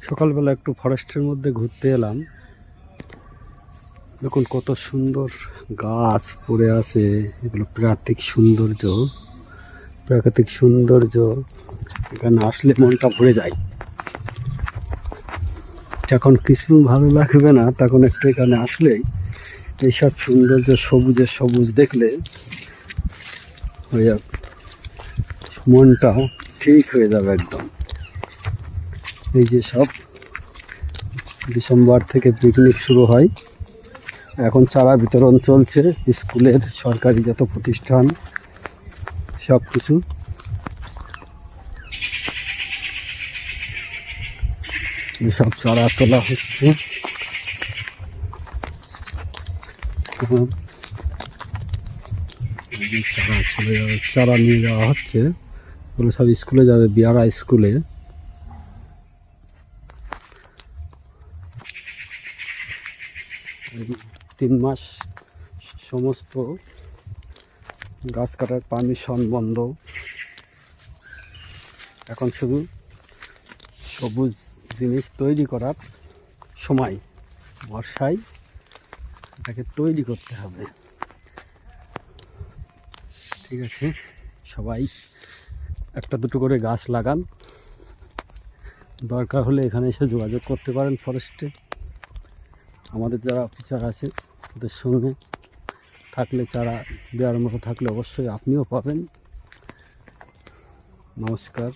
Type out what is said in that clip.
সকালবেলা একটু ফরেস্টের মধ্যে ঘুরতে এলাম। দেখুন কত সুন্দর গাছ পড়ে আছে, এগুলো প্রাকৃতিক সৌন্দর্য। এখানে আসলে মনটা ভরে যায়। যখন কিছু ভালো লাগবে না তখন একটু এখানে আসলেই এইসব সৌন্দর্য সবুজ দেখলে মনটা ঠিক হয়ে যাবে একদম। এই যে সব ডিসেম্বর থেকে পিকনিক শুরু হয়, এখন চারা বিতরণ চলছে। স্কুলের, সরকারি যত প্রতিষ্ঠান সব কিছু সব চারা তোলা হচ্ছে। চারা নিয়ে যাওয়া হচ্ছে, ওগুলো সব স্কুলে যাবে, বিয়ারা স্কুলে। এই 3 মাস সমস্ত গাছ কাটার পারমিশন বন্ধ। এখন শুধু সবুজ জিনিস তৈরি করার সময়। বর্ষায় এটাকে তৈরি করতে হবে। ঠিক আছে, সবাই একটা দুটো করে গাছ লাগান। দরকার হলে এখানে এসে যোগাযোগ করতে পারেন ফরেস্টে। আমাদের যারা অফিসার আছে ওদের সঙ্গে থাকলে, চারা দেওয়ার মতো থাকলে অবশ্যই আপনিও পাবেন। নমস্কার।